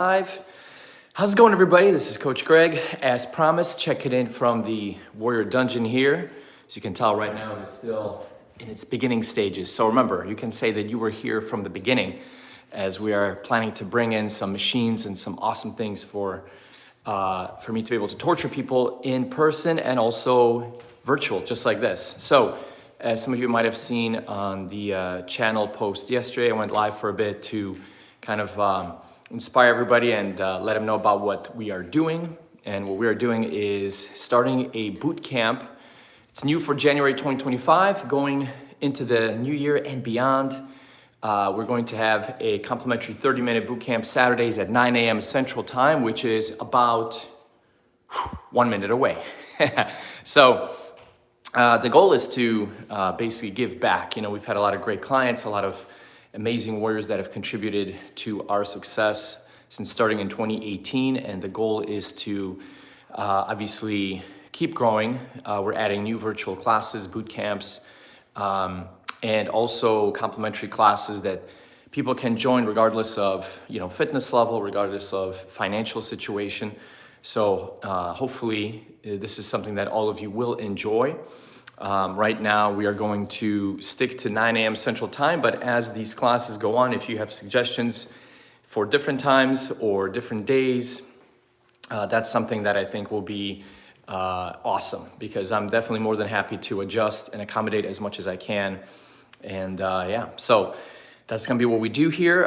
Live. How's it going, everybody? This is Coach Greg. As promised, checking in from the Warrior Dungeon here. As you can tell right now, it is still in its beginning stages. So remember, you can say that you were here from the beginning, as we are planning to bring in some machines and some awesome things for me to be able to torture people in person and also virtual, just like this. So as some of you might have seen on the channel post yesterday, I went live for a bit to kind of inspire everybody and let them know about what we are doing. And what we are doing is starting a boot camp. It's new for January 2025, going into the new year and beyond. We're going to have a complimentary 30-minute boot camp Saturdays at 9 a.m. Central Time, which is about 1 minute away. So the goal is to basically give back. You know, we've had a lot of great clients, a lot of amazing warriors that have contributed to our success since starting in 2018, and the goal is to obviously keep growing. We're adding new virtual classes, boot camps, and also complimentary classes that people can join regardless of, you know, fitness level, regardless of financial situation. So hopefully this is something that all of you will enjoy. Right now, we are going to stick to 9 a.m. Central Time, but as these classes go on, if you have suggestions for different times or different days, that's something that I think will be awesome, because I'm definitely more than happy to adjust and accommodate as much as I can. And yeah, so that's gonna be what we do here.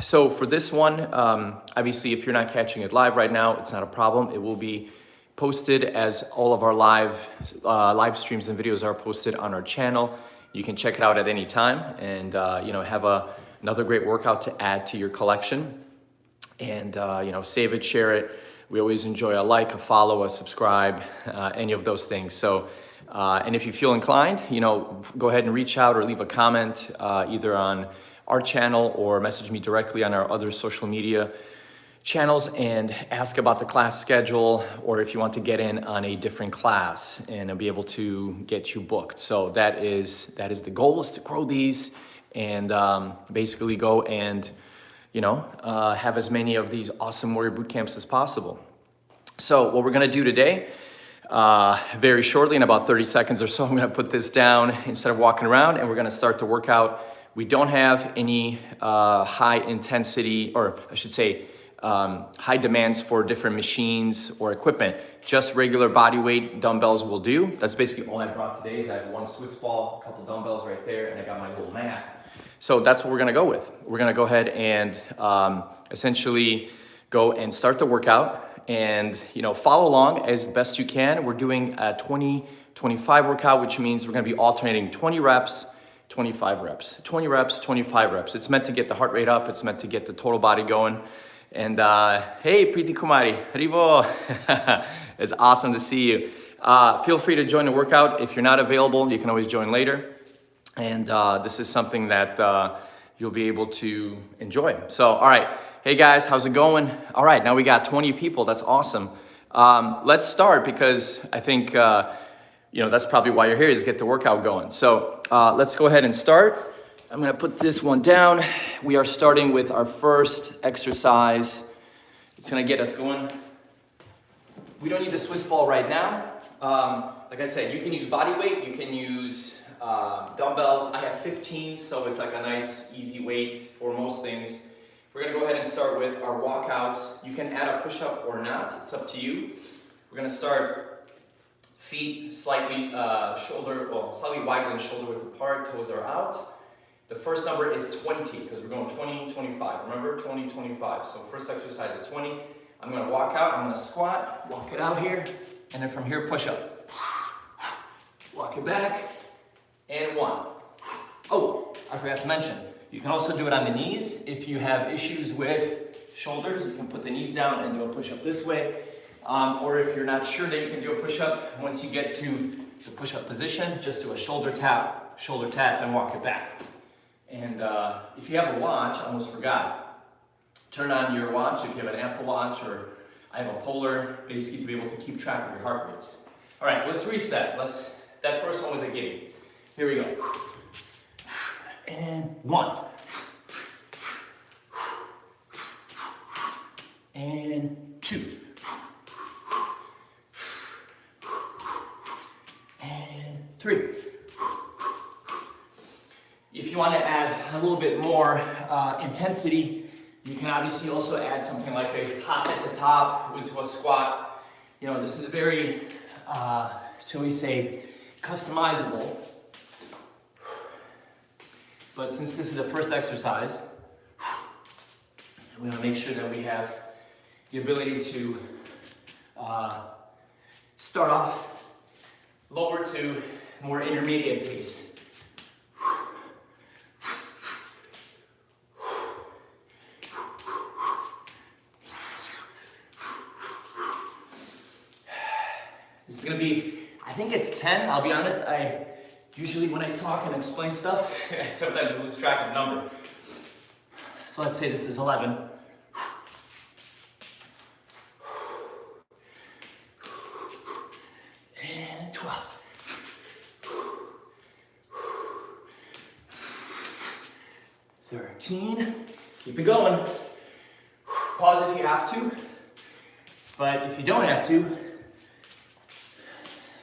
So for this one, obviously, if you're not catching it live right now, it's not a problem. It will be posted as all of our live streams and videos are posted on our channel. You can check it out at any time and you know, have another great workout to add to your collection. And you know, save it, share it. We always enjoy a like, a follow, a subscribe, any of those things. So and if you feel inclined, you know, go ahead and reach out or leave a comment either on our channel or message me directly on our other social media channels and ask about the class schedule, or if you want to get in on a different class and I'll be able to get you booked. So that is the goal, is to grow these and basically go and, you know, have as many of these awesome warrior boot camps as possible. So what we're gonna do today, very shortly, in about 30 seconds or so, I'm gonna put this down instead of walking around, and we're gonna start the workout. We don't have any high intensity, or I should say, high demands for different machines or equipment. Just regular body weight dumbbells will do. That's basically all I brought today. Is I have one Swiss ball, a couple dumbbells right there, and I got my little mat. So that's what we're gonna go with. We're gonna go ahead and essentially go and start the workout, and you know, follow along as best you can. We're doing a 20-25 workout, which means we're gonna be alternating 20 reps, 25 reps, 20 reps, 25 reps. It's meant to get the heart rate up. It's meant to get the total body going. And hey, Preeti Kumari, Haribo. It's awesome to see you. Feel free to join the workout. If you're not available, you can always join later. And this is something that you'll be able to enjoy. So, all right. Hey guys, how's it going? All right, now we got 20 people. That's awesome. Let's start, because I think, you know, that's probably why you're here, is get the workout going. So let's go ahead and start. I'm gonna put this one down. We are starting with our first exercise. It's gonna get us going. We don't need the Swiss ball right now. Like I said, you can use body weight, you can use dumbbells. I have 15, so it's like a nice, easy weight for most things. We're gonna go ahead and start with our walkouts. You can add a push-up or not, it's up to you. We're gonna start feet slightly slightly wider than shoulder width apart, toes are out. The first number is 20, because we're going 20, 25. Remember, 20, 25. So first exercise is 20. I'm gonna walk out, I'm gonna squat, walk it out here, and then from here, push up. Walk it back, and 1. Oh, I forgot to mention, you can also do it on the knees. If you have issues with shoulders, you can put the knees down and do a push-up this way. Or if you're not sure that you can do a push-up, once you get to the push-up position, just do a shoulder tap, then walk it back. And if you have a watch, I almost forgot, turn on your watch if you have an Apple Watch, or I have a Polar, basically to be able to keep track of your heart rates. All right, let's reset. That first one was a gimme. Here we go. And 1. and 2. And 3. If you want to add a little bit more intensity, you can obviously also add something like a hop at the top into a squat. You know, this is very, shall we say, customizable. But since this is the first exercise, we want to make sure that we have the ability to start off lower to more intermediate pace. This is going to be, I think it's 10. I'll be honest, I usually when I talk and explain stuff, I sometimes lose track of number. So let's say this is 11. And 12. 13. Keep it going. Pause if you have to. But if you don't have to,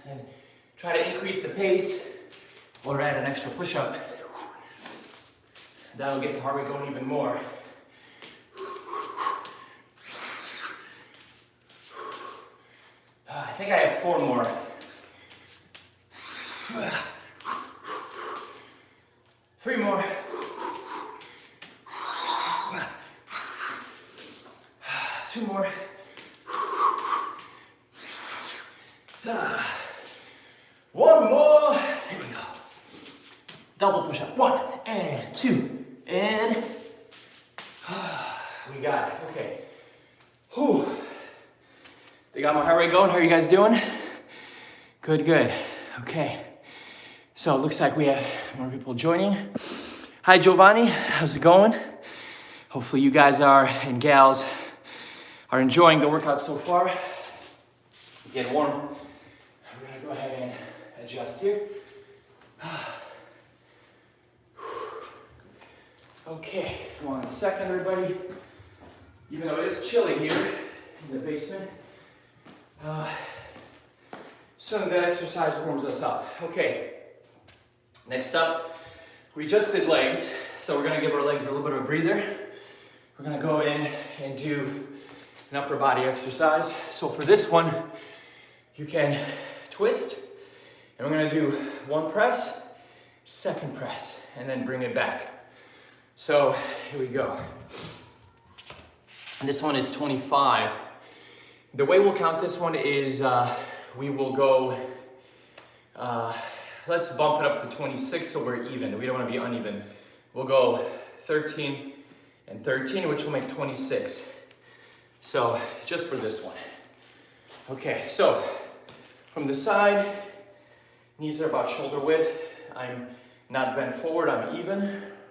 then try to increase the pace or add an extra push-up. That'll get the heart rate going even more. I think I have 4 more. 3 more. 2 more. 1 more. Here we go. Double push up. 1 and 2 and we got it. Okay. Whew. They got my heart rate going. How are you guys doing? Good, good. Okay. So it looks like we have more people joining. Hi, Giovanni. How's it going? Hopefully you guys are and gals are enjoying the workout so far. Get warm. We're gonna go ahead and adjust here. Okay, 1 second, everybody. Even though it is chilly here in the basement, certainly that exercise warms us up. Okay, next up, we just did legs, so we're gonna give our legs a little bit of a breather. We're gonna go in and do an upper body exercise. So for this one, you can twist, and we're gonna do 1 press, 2nd press, and then bring it back. So here we go. And this one is 25. The way we'll count this one is we will go, let's bump it up to 26 so we're even. We don't want to be uneven. We'll go 13 and 13, which will make 26. So just for this one. Okay, so from the side, knees are about shoulder width. I'm not bent forward, I'm even,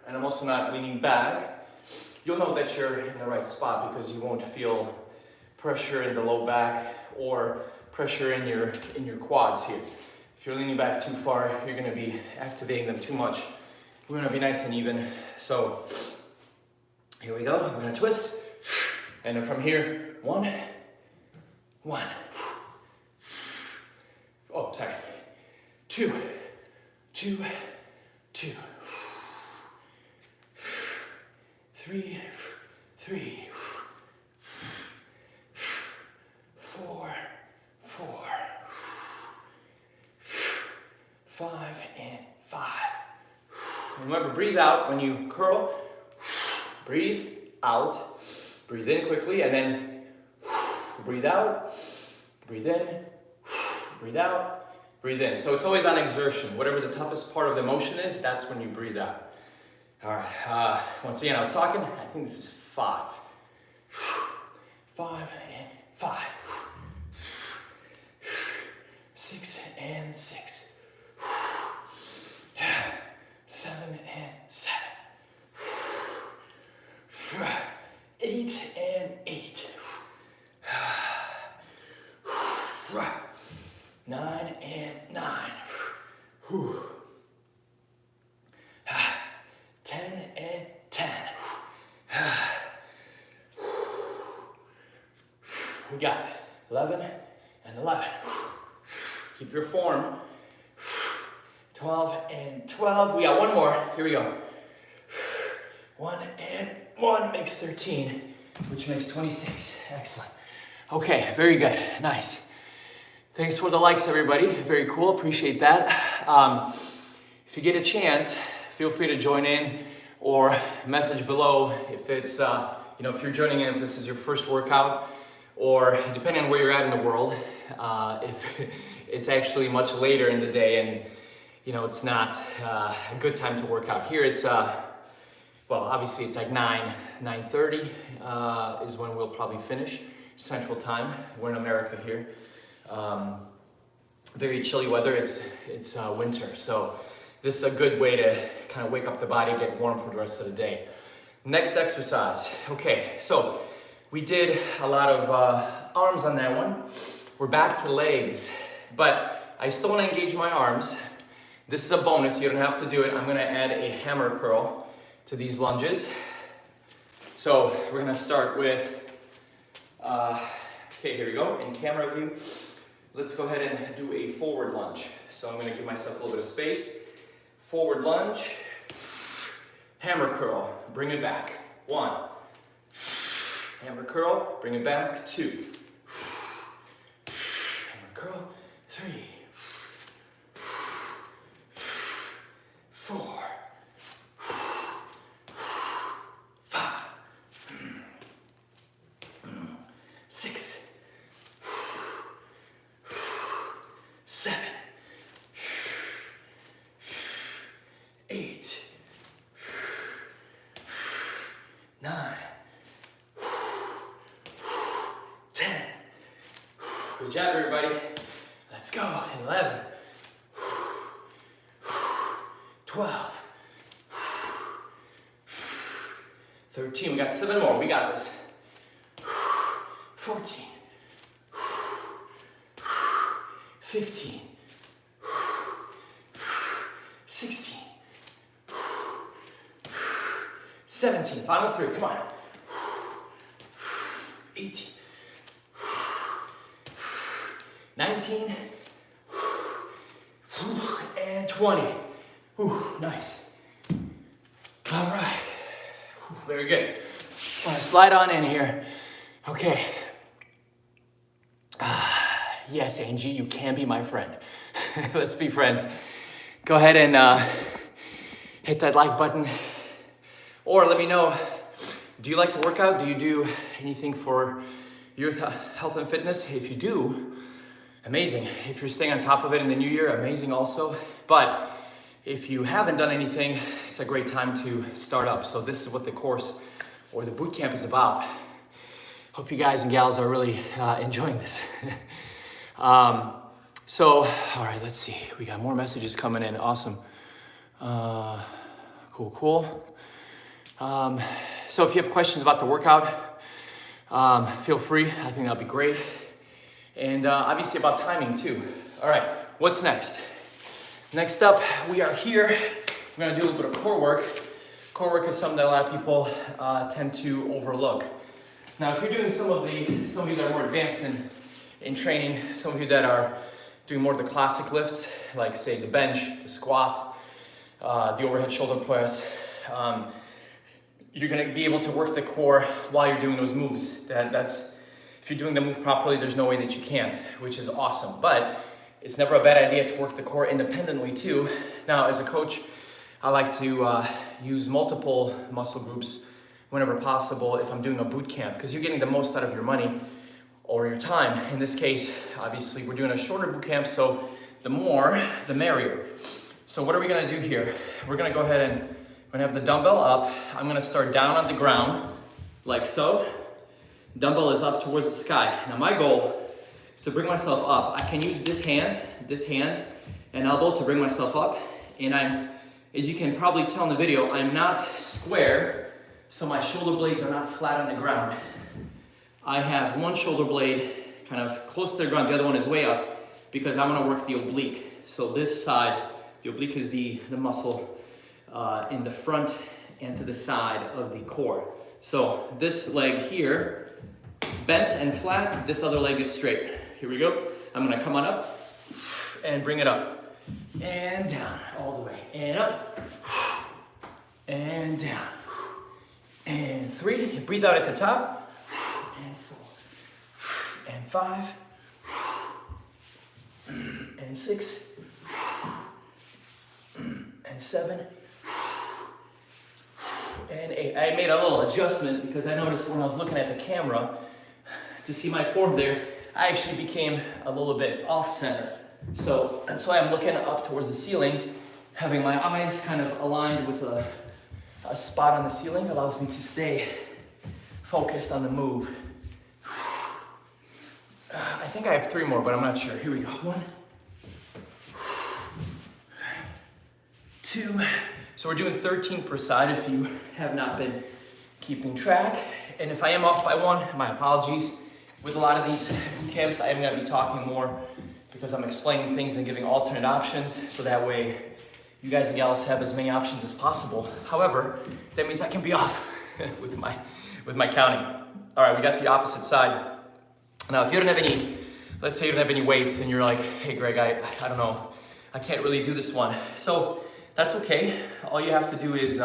and I'm also not leaning back. You'll know that you're in the right spot because you won't feel pressure in the low back or pressure in your quads here. If you're leaning back too far, you're gonna be activating them too much. We're gonna be nice and even. So here we go, we're gonna twist. And then from here, 1, 1. Oh, sorry. 2, 2, 2. 3, 3. 4, 4. 5 and 5. Remember, breathe out when you curl. Breathe out. Breathe in quickly, and then breathe out. Breathe in. Breathe out. Breathe in. So it's always on exertion. Whatever the toughest part of the motion is, that's when you breathe out. All right. Once again, I was talking. I think this is 5. 5 and 5. 6 and 6. 7 and 7. 8 and 8. 9 and 9. 10 and 10. We got this. 11 and 11. Keep your form. 12 and 12. We got one more. Here we go. 1 and 1 makes 13, which makes 26. Excellent. Okay, very good. Nice. Thanks for the likes, everybody. Very cool. Appreciate that. If you get a chance, feel free to join in or message below if it's, if you're joining in, if this is your first workout, or depending on where you're at in the world, if it's actually much later in the day and it's not a good time to work out. Here it's, obviously it's like 9:30 is when we'll probably finish Central Time. We're in America here. Very chilly weather, it's winter. So this is a good way to kind of wake up the body, get warm for the rest of the day. Next exercise. Okay, so we did a lot of arms on that one. We're back to legs, but I still want to engage my arms. This is a bonus, you don't have to do it. I'm going to add a hammer curl to these lunges. So we're going to start with, okay, here we go, in camera view. Let's go ahead and do a forward lunge. So I'm going to give myself a little bit of space. Forward lunge, hammer curl, bring it back. 1. Hammer curl, bring it back. 2. Hammer curl. 3. 4. 5. 6. 7. 8. 9. 10. Good job, everybody. Let's go. 11. 12. 13. We got 7 more. We got this. 14. 15. 16. 17. Final 3. Come on. 18. 19. And 20. Nice. All right. Very good. I'm gonna slide on in here. Okay. Yes, Angie, you can be my friend. Let's be friends. Go ahead and hit that like button. Or let me know, do you like to work out? Do you do anything for your health and fitness? If you do, amazing. If you're staying on top of it in the new year, amazing also. But if you haven't done anything, it's a great time to start up. So this is what the course or the boot camp is about. Hope you guys and gals are really enjoying this. So, all right, let's see. We got more messages coming in. Awesome. Cool. So if you have questions about the workout, feel free. I think that'll be great. And obviously about timing too. All right, what's next? Next up, we are here. We're gonna do a little bit of core work. Core work is something that a lot of people tend to overlook. Now, if you're doing some of you that are more advanced in training, some of you that are doing more of the classic lifts, like say the bench, the squat, the overhead shoulder press, you're gonna be able to work the core while you're doing those moves. That's if you're doing the move properly, there's no way that you can't, which is awesome. But it's never a bad idea to work the core independently too. Now, as a coach, I like to use multiple muscle groups whenever possible if I'm doing a boot camp, because you're getting the most out of your money or your time. In this case, obviously, we're doing a shorter boot camp, so the more, the merrier. So what are we gonna do here? We're gonna go ahead and we're gonna have the dumbbell up. I'm gonna start down on the ground, like so. Dumbbell is up towards the sky. Now my goal is to bring myself up. I can use this hand and elbow to bring myself up. And as you can probably tell in the video, I'm not square, so my shoulder blades are not flat on the ground. I have one shoulder blade kind of close to the ground, the other one is way up, because I'm gonna work the oblique. So this side, the oblique is the muscle in the front and to the side of the core. So this leg here bent and flat. This other leg is straight. Here we go. I'm gonna come on up and bring it up and down all the way, and up and down, and 3. Breathe out at the top, and 4, and 5, and 6, and 7, and 8. I made a little adjustment because I noticed when I was looking at the camera to see my form there, I actually became a little bit off center. So that's why I'm looking up towards the ceiling, having my eyes kind of aligned with a spot on the ceiling allows me to stay focused on the move. I think I have 3 more, but I'm not sure. Here we go. 1, 2. So we're doing 13 per side if you have not been keeping track. And if I am off by 1, my apologies. With a lot of these boot camps, I am going to be talking more because I'm explaining things and giving alternate options, so that way you guys and gals have as many options as possible. However, that means I can be off with my counting. All right, we got the opposite side. Now, if you don't have any, let's say you don't have any weights and you're like, hey Greg, I don't know, I can't really do this one. So that's okay. All you have to do is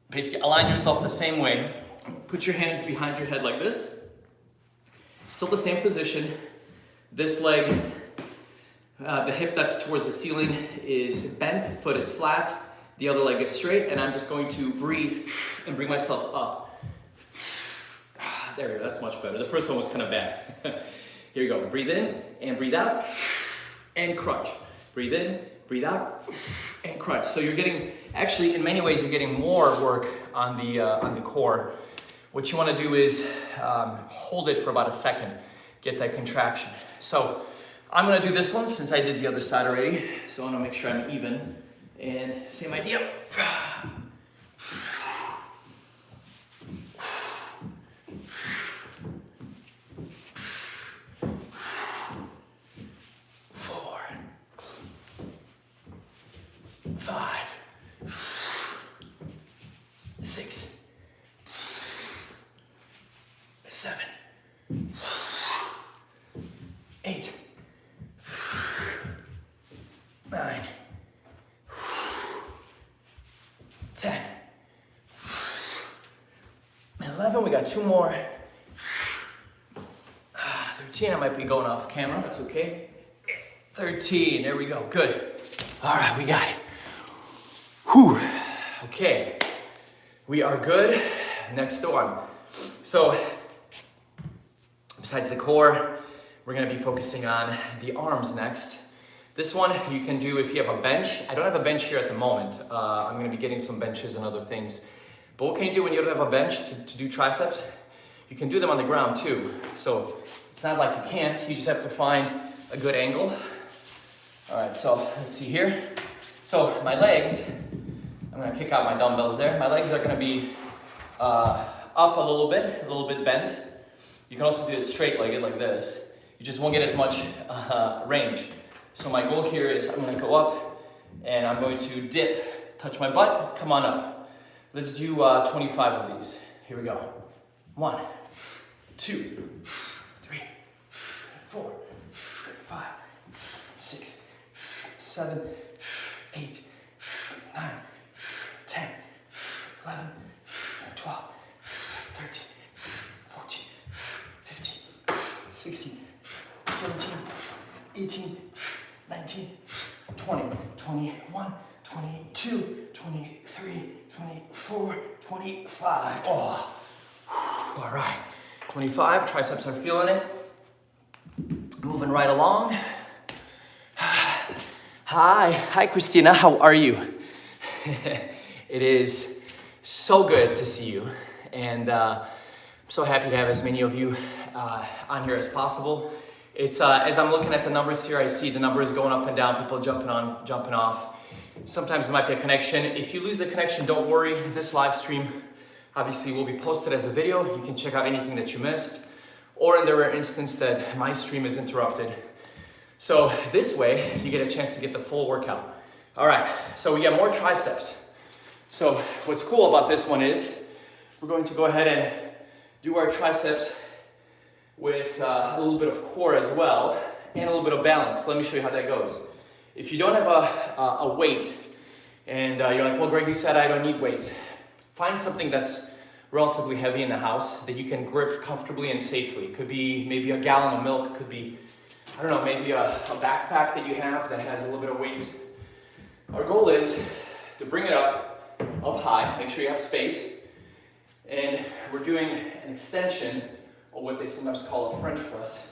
basically align yourself the same way. Put your hands behind your head like this. Still the same position. This leg, the hip that's towards the ceiling is bent, foot is flat, the other leg is straight, and I'm just going to breathe and bring myself up. There we go, that's much better. The first one was kind of bad. Here we go, breathe in and breathe out, and crunch. Breathe in, breathe out, and crunch. So you're getting, actually in many ways, you're getting more work on the core. What you want to do is hold it for about a second, get that contraction. So I'm going to do this one since I did the other side already. So I want to make sure I'm even, and same idea. 4, 5, 6, 7, 8, 9, 10, 11. We got 2 more. 13. I might be going off camera. That's okay. 13. There we go. Good. All right, we got it. Whew. Okay. We are good. Next one. So, besides the core, we're going to be focusing on the arms next. This one you can do if you have a bench. I don't have a bench here at the moment. I'm going to be getting some benches and other things. But what can you do when you don't have a bench to do triceps? You can do them on the ground too. So it's not like you can't, you just have to find a good angle. All right, so let's see here. So my legs, I'm going to kick out my dumbbells there. My legs are going to be up a little bit bent. You can also do it straight-legged like this. You just won't get as much range. So my goal here is I'm gonna go up and I'm going to dip, touch my butt, come on up. Let's do 25 of these. Here we go. 1, 2, 3, 4, 5, 6, 7, 8, 9, 10, 11, 12, 13, 14, 15, 16, 17, 18, 19, 20, 21, 22, 23, 24, 25. Oh, all right. 25, triceps are feeling it. Moving right along. Hi Christina, how are you? It is so good to see you. And I'm so happy to have as many of you on here as possible. It's as I'm looking at the numbers here, I see the numbers going up and down, people jumping on, jumping off. Sometimes there might be a connection. If you lose the connection, don't worry. This live stream obviously will be posted as a video. You can check out anything that you missed, or in the rare instance that my stream is interrupted. So this way, you get a chance to get the full workout. All right, so we got more triceps. So what's cool about this one is we're going to go ahead and do our triceps with a little bit of core as well and a little bit of balance. Let me show you how that goes. If you don't have a weight and you're like, well, Greg, you said I don't need weights. Find something that's relatively heavy in the house that you can grip comfortably and safely. It could be maybe a gallon of milk, could be, I don't know, maybe a backpack that you have that has a little bit of weight. Our goal is to bring it up high, make sure you have space, and we're doing an extension, or what they sometimes call a French press.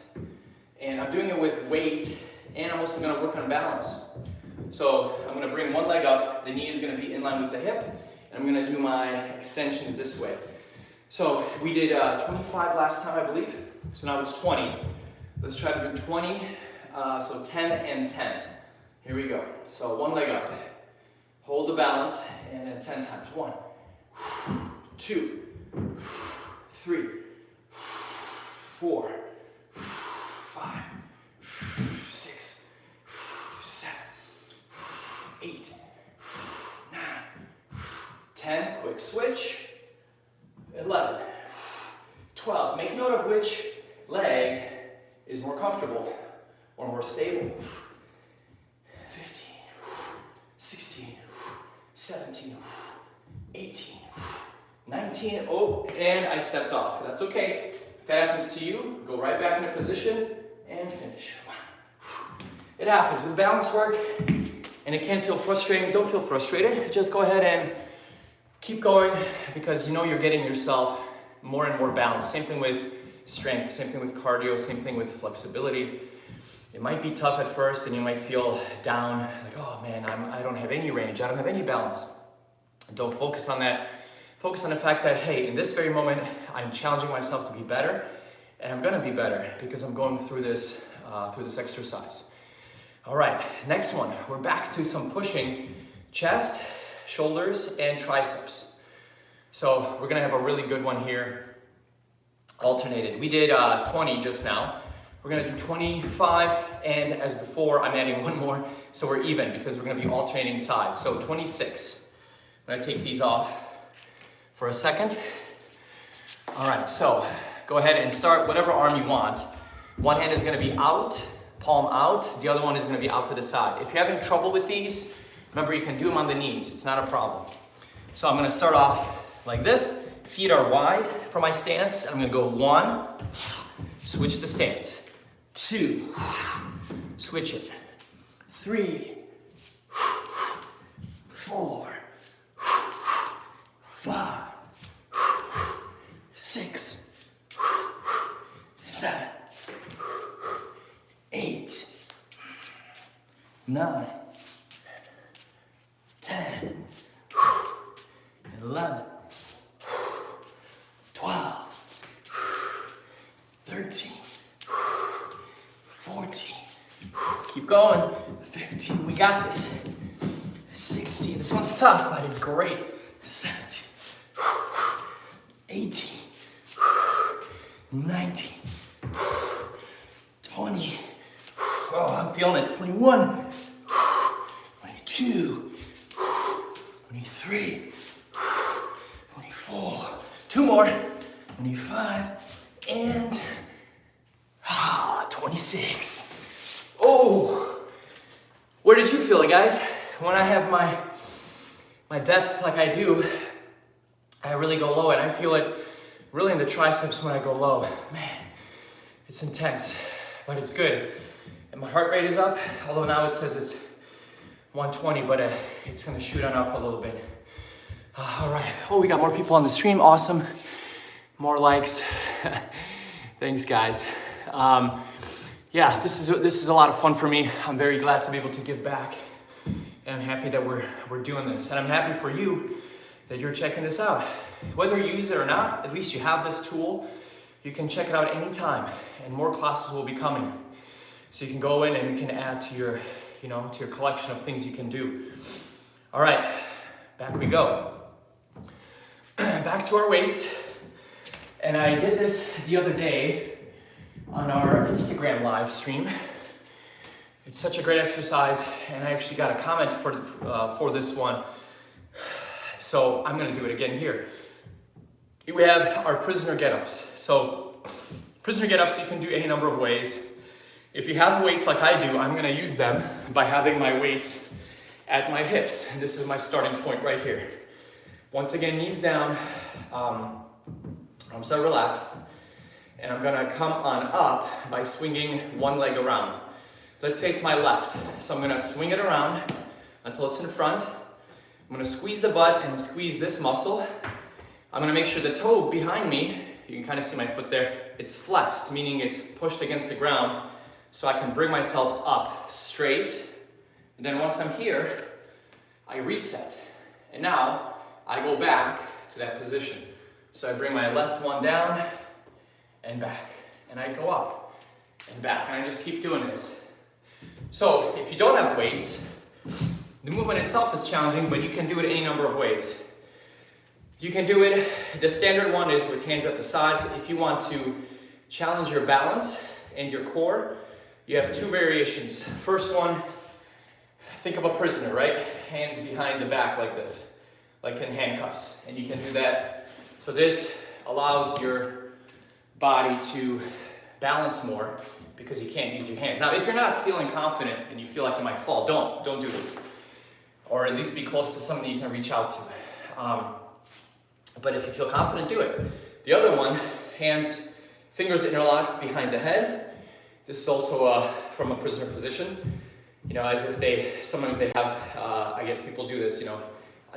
And I'm doing it with weight, and I'm also gonna work on balance. So I'm gonna bring one leg up, the knee is gonna be in line with the hip, and I'm gonna do my extensions this way. So we did 25 last time, I believe, so now it's 20. Let's try to do 20, so 10 and 10. Here we go. So one leg up, hold the balance, and then 10 times. 1, 2, 3, 4, 5, 6, 7, 8, 9, 10. Quick switch. 11, 12. Make note of which leg is more comfortable or more stable. 15, 16, 17, 18, 19. Oh, and I stepped off. That's okay. If that happens to you, go right back into position and finish. It happens with balance work, and it can feel frustrating. Don't feel frustrated. Just go ahead and keep going, because you know you're getting yourself more and more balanced. Same thing with strength, same thing with cardio, same thing with flexibility. It might be tough at first and you might feel down, like, oh man, I don't have any range, I don't have any balance. Don't focus on that. Focus on the fact that, hey, in this very moment, I'm challenging myself to be better, and I'm gonna be better because I'm going through this exercise. All right, next one, we're back to some pushing, chest, shoulders, and triceps. So we're gonna have a really good one here, alternated. We did 20 just now. We're gonna do 25, and as before, I'm adding one more, so we're even, because we're gonna be alternating sides. So 26. I'm gonna take these off for a second. All right, so go ahead and start whatever arm you want. One hand is gonna be out, palm out. The other one is gonna be out to the side. If you're having trouble with these, remember, you can do them on the knees. It's not a problem. So I'm gonna start off like this. Feet are wide for my stance. I'm gonna go 1, switch the stance. 2, switch it. 3, 4, 5, 6, 7, 8, 9, 10, 11, 12, 13, 14, keep going, 15, we got this, 16, this one's tough, but it's great, 17, 18, 19, 20, oh, I'm feeling it, 21, 22, 23, 24, 2 more, 25, and 26. Oh, where did you feel it, guys? When I have my depth like I do, I really go low, and I feel it really in the triceps when I go low. Man, it's intense, but it's good. And my heart rate is up, although now it says it's 120, but it's gonna shoot on up a little bit. All right, oh, we got more people on the stream, awesome. More likes, thanks guys. Yeah, this is a lot of fun for me. I'm very glad to be able to give back, and I'm happy that we're doing this. And I'm happy for you that you're checking this out. Whether you use it or not, at least you have this tool. You can check it out anytime, and more classes will be coming. So you can go in and you can add to your, to your collection of things you can do. All right, back we go. Back to our weights. And I did this the other day on our Instagram live stream. It's such a great exercise, and I actually got a comment for this one. So I'm gonna do it again here. Here we have our prisoner get-ups. So prisoner get-ups you can do any number of ways. If you have weights like I do, I'm gonna use them by having my weights at my hips. And this is my starting point right here. Once again, knees down, arms are relaxed, and I'm gonna come on up by swinging one leg around. Let's say it's my left, so I'm gonna swing it around until it's in front. I'm gonna squeeze the butt and squeeze this muscle. I'm gonna make sure the toe behind me, you can kind of see my foot there, it's flexed, meaning it's pushed against the ground, so I can bring myself up straight. And then once I'm here, I reset. And now I go back to that position. So I bring my left one down and back. And I go up and back. And I just keep doing this. So if you don't have weights, the movement itself is challenging, but you can do it any number of ways. You can do it, the standard one is with hands at the sides. If you want to challenge your balance and your core, you have two variations. First one, think of a prisoner, right? Hands behind the back like this, like in handcuffs. And you can do that. So this allows your body to balance more because you can't use your hands. Now, if you're not feeling confident and you feel like you might fall, don't do this. Or at least be close to somebody you can reach out to. But if you feel confident, do it. The other one, hands, fingers interlocked behind the head. This is also from a prisoner position. You know, as if sometimes they have, I guess people do this, you know,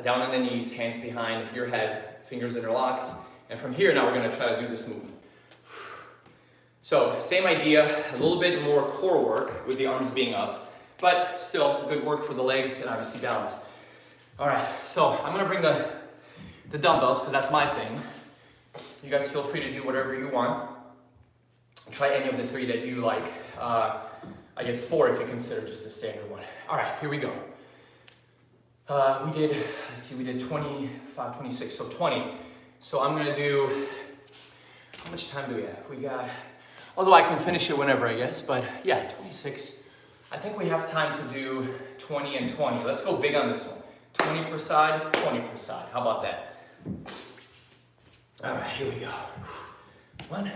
down on the knees, hands behind your head, fingers interlocked. And from here, now we're gonna try to do this movement. So, same idea, a little bit more core work with the arms being up, but still good work for the legs and obviously balance. All right, so I'm gonna bring the dumbbells, because that's my thing. You guys feel free to do whatever you want. Try any of the three that you like. I guess 4 if you consider just the standard one. All right, here we go. We did 25, 26, so 20. So I'm gonna do, how much time do we have? We got, although I can finish it whenever, I guess, but yeah, 26. I think we have time to do 20 and 20. Let's go big on this one. 20 per side, 20 per side. How about that? All right, here we go. 1,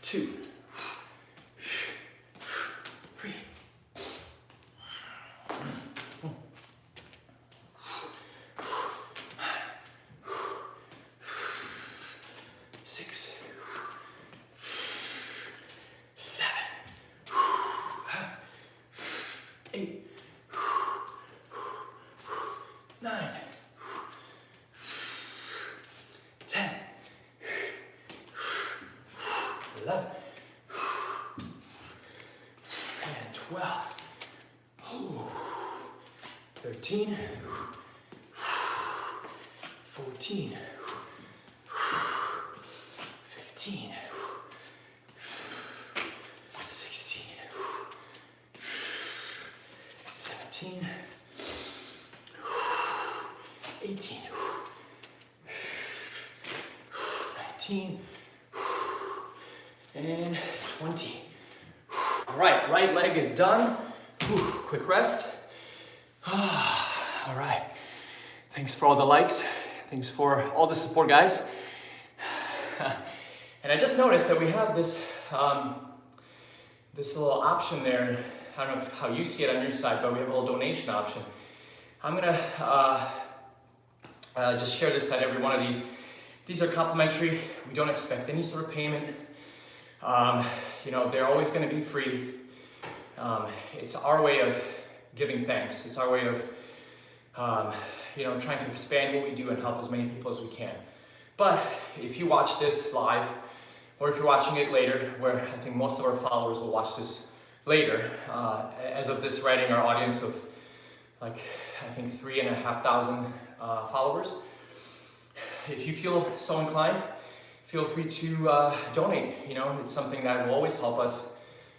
2, 3, 6, 7, 8, 9, 10, 11, and 12, 13, 14, 15, 16, 17, 18, 19, and 20. All right, right leg is done. Quick rest. All right. Thanks for all the likes. Thanks for all the support, guys. And I just noticed that we have this this little option there. I don't know how you see it on your side, but we have a little donation option. I'm gonna just share this at every one of these. These are complimentary. We don't expect any sort of payment. You know, they're always going to be free. It's our way of giving thanks. It's our way of, you know, trying to expand what we do and help as many people as we can. But if you watch this live, or if you're watching it later, where I think most of our followers will watch this later, as of this writing, our audience of like, I think 3,500 followers. If you feel so inclined, feel free to donate. You know, it's something that will always help us.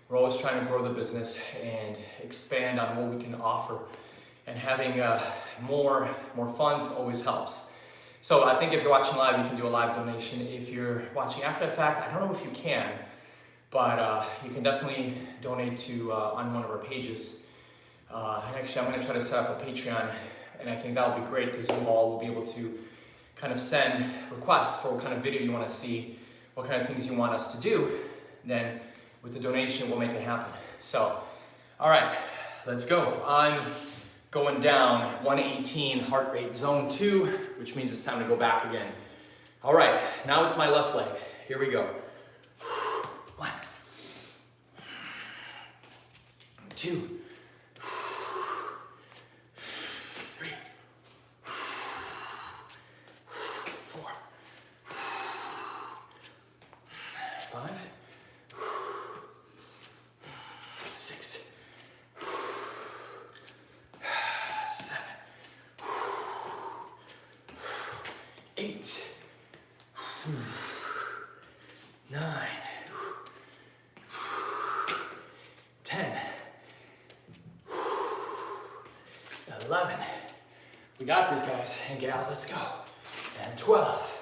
We're always trying to grow the business and expand on what we can offer. And having more funds always helps. So I think if you're watching live, you can do a live donation. If you're watching after the fact, I don't know if you can, but you can definitely donate to on one of our pages. And actually, I'm going to try to set up a Patreon, and I think that'll be great because you all will be able to kind of send requests for what kind of video you want to see, what kind of things you want us to do, then with the donation, we'll make it happen. So, all right, let's go. I'm going down 118 heart rate zone 2, which means it's time to go back again. All right, now it's my left leg. Here we go. 1, 2, 3, 4, 5, 6, 7, 8, 9, 10, 11. We got this, guys and gals. Let's go. And 12,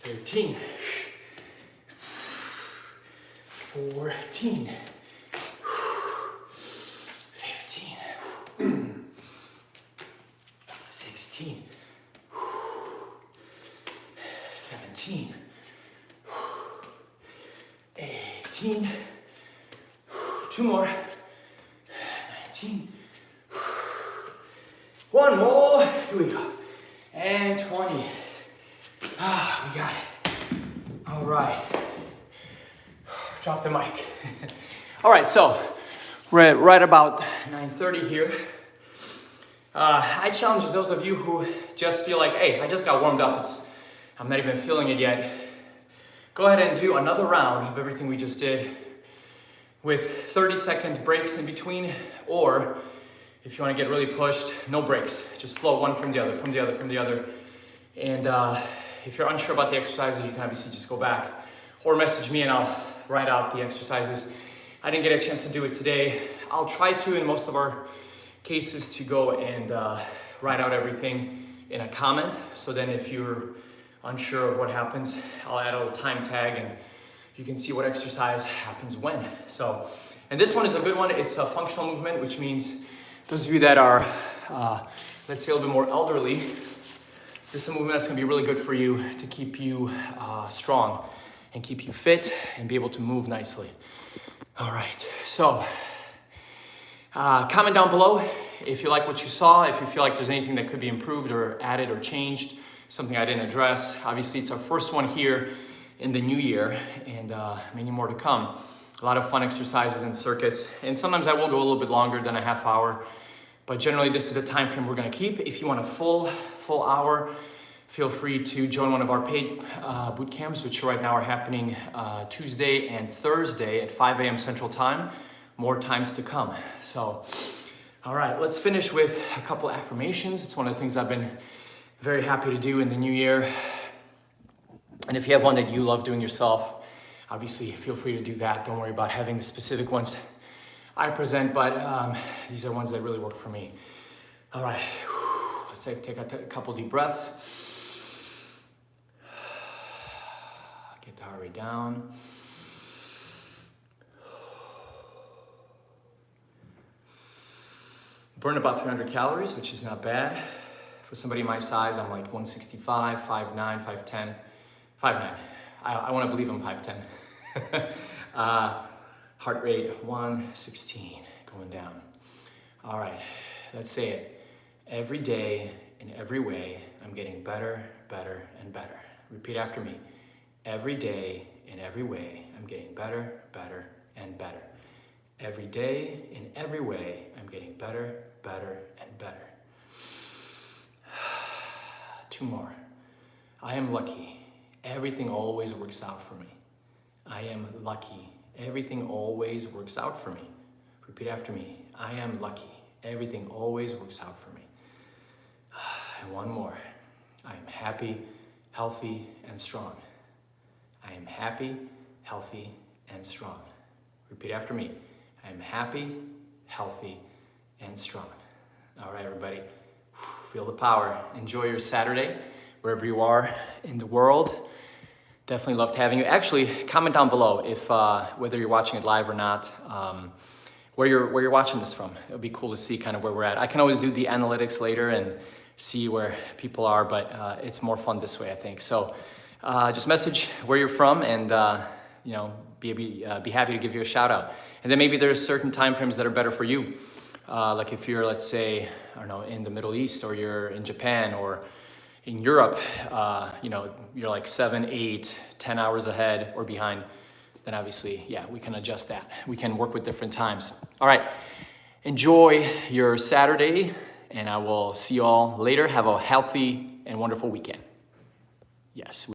13, 14, 15, 16, 17, 18, 2 more, 19, 1 more, here we go, and 20. We got it. All right. Drop the mic. All right, so we're at right about 9:30 here. I challenge those of you who just feel like, hey, I just got warmed up. I'm not even feeling it yet. Go ahead and do another round of everything we just did with 30-second breaks in between, or if you want to get really pushed, no breaks. Just flow one from the other, from the other, from the other. And if you're unsure about the exercises, you can obviously just go back or message me and I'll write out the exercises. I didn't get a chance to do it today. I'll try to, in most of our cases, to go and write out everything in a comment. So then if you're unsure of what happens, I'll add a little time tag and you can see what exercise happens when. So, and this one is a good one. It's a functional movement, which means those of you that are, let's say a little bit more elderly, this is a movement that's gonna be really good for you to keep you strong and keep you fit and be able to move nicely. All right, so comment down below if you like what you saw, if you feel like there's anything that could be improved or added or changed, something I didn't address. Obviously, it's our first one here in the new year and many more to come. A lot of fun exercises and circuits, and sometimes I will go a little bit longer than a half hour, but generally this is the time frame we're gonna keep. If you want a full hour, feel free to join one of our paid boot camps, which right now are happening Tuesday and Thursday at 5 a.m. Central Time. More times to come. So, all right, let's finish with a couple affirmations. It's one of the things I've been very happy to do in the new year. And if you have one that you love doing yourself, obviously feel free to do that. Don't worry about having the specific ones I present, but these are ones that really work for me. All right, let's take a couple deep breaths. Get the heart rate down. Burn about 300 calories, which is not bad. For somebody my size, I'm like 165, 5'9", 5'10", 5'9". I want to believe I'm 5'10". Heart rate 116, going down. All right, let's say it. Every day, in every way, I'm getting better, better, and better. Repeat after me. Every day, in every way, I'm getting better, better, and better. Every day, in every way, I'm getting better, better, and better. 2 more. I am lucky. Everything always works out for me. I am lucky. Everything always works out for me. Repeat after me. I am lucky. Everything always works out for me. And 1 more. I am happy, healthy, and strong. I am happy, healthy, and strong. Repeat after me. I am happy, healthy, and strong. All right, everybody. Feel the power. Enjoy your Saturday, wherever you are in the world. Definitely loved having you. Actually, comment down below if whether you're watching it live or not, where you're watching this from. It would be cool to see kind of where we're at. I can always do the analytics later and see where people are, but it's more fun this way, I think. So just message where you're from, and you know, be happy to give you a shout out. And then maybe there's certain time frames that are better for you. Like if you're, let's say, I don't know, in the Middle East, or you're in Japan, or in Europe, you know, you're like 7, 8, 10 hours ahead or behind, then obviously, yeah, we can adjust that. We can work with different times. All right, enjoy your Saturday, and I will see you all later. Have a healthy and wonderful weekend. Yes.